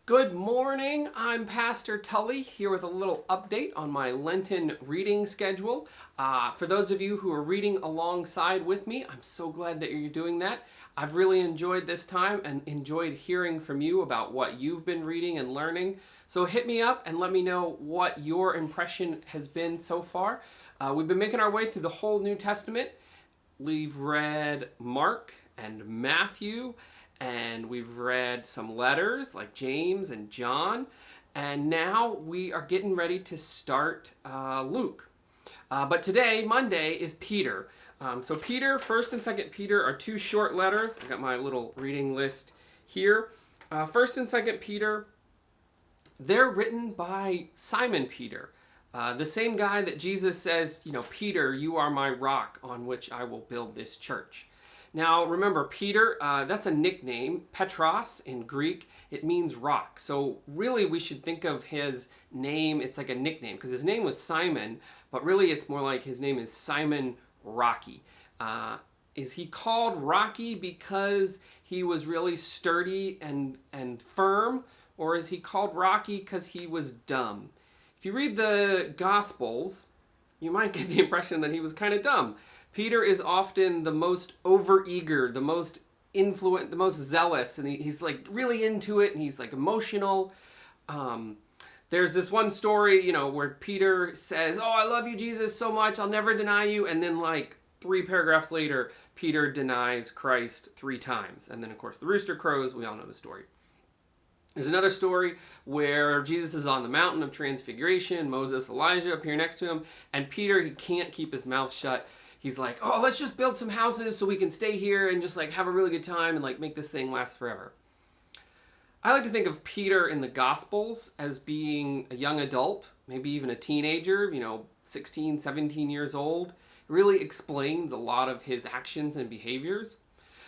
Good morning, I'm Pastor Tully here with a little update on my Lenten reading schedule. For those of you who are reading alongside with me, I'm so glad that you're doing that. I've really enjoyed this time and enjoyed hearing from you about what you've been reading and learning. So hit me up and let me know what your impression has been so far. We've been making our way through the whole New Testament. We've read Mark and Matthew, and we've read some letters like James and John, and now we are getting ready to start Luke. But today, Monday, is Peter. So Peter, 1st and 2nd Peter are two short letters. I got my little reading list here. 1st and 2nd Peter, they're written by Simon Peter. The same guy that Jesus says, Peter, you are my rock on which I will build this church. Now, remember, Peter, that's a nickname. Petros in Greek, it means rock. So really, we should think of his name, it's like a nickname, because his name was Simon, but really it's more like his name is Simon Rocky. Is he called Rocky because he was really sturdy and firm, or is he called Rocky because he was dumb? If you read the Gospels, you might get the impression that he was kind of dumb. Peter is often the most overeager, the most influent, the most zealous, and he's like really into it, and he's like emotional. There's this one story, where Peter says, "Oh, I love you, Jesus, so much, I'll never deny you," and then like 3 paragraphs later, Peter denies Christ 3 times. And then, of course, the rooster crows. We all know the story. There's another story where Jesus is on the mountain of transfiguration, Moses, Elijah appear next to him, and Peter, he can't keep his mouth shut. He's like, "Oh, let's just build some houses so we can stay here and just like have a really good time and like make this thing last forever." I like to think of Peter in the Gospels as being a young adult, maybe even a teenager, 16, 17 years old. It really explains a lot of his actions and behaviors.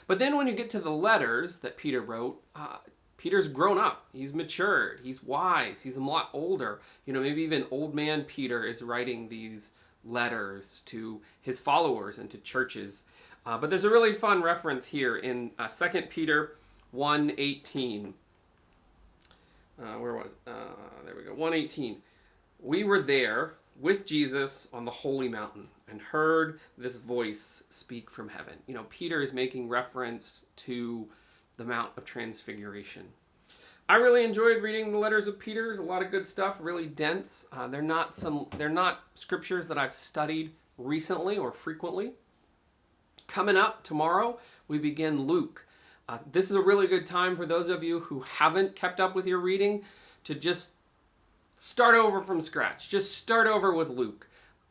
But then when you get to the letters that Peter wrote, Peter's grown up, he's matured, he's wise, he's a lot older. Maybe even old man Peter is writing these letters to his followers and to churches. But there's a really fun reference here in 2 Peter 1:18. There we go, 1:18. "We were there with Jesus on the holy mountain and heard this voice speak from heaven." Peter is making reference to the Mount of Transfiguration. I really enjoyed reading the letters of Peter. There's a lot of good stuff, really dense. They're not scriptures that I've studied recently or frequently. Coming up tomorrow, we begin Luke. This is a really good time for those of you who haven't kept up with your reading to just start over from scratch. Just start over with Luke.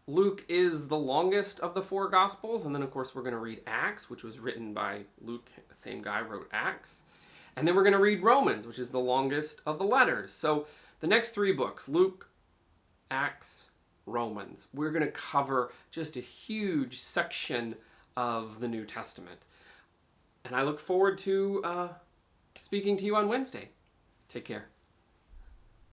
Luke is the longest of the 4 Gospels, and then of course we're going to read Acts, which was written by Luke. The same guy wrote Acts. And then we're going to read Romans, which is the longest of the letters. So the next 3 books, Luke, Acts, Romans, we're going to cover just a huge section of the New Testament. And I look forward to speaking to you on Wednesday. Take care.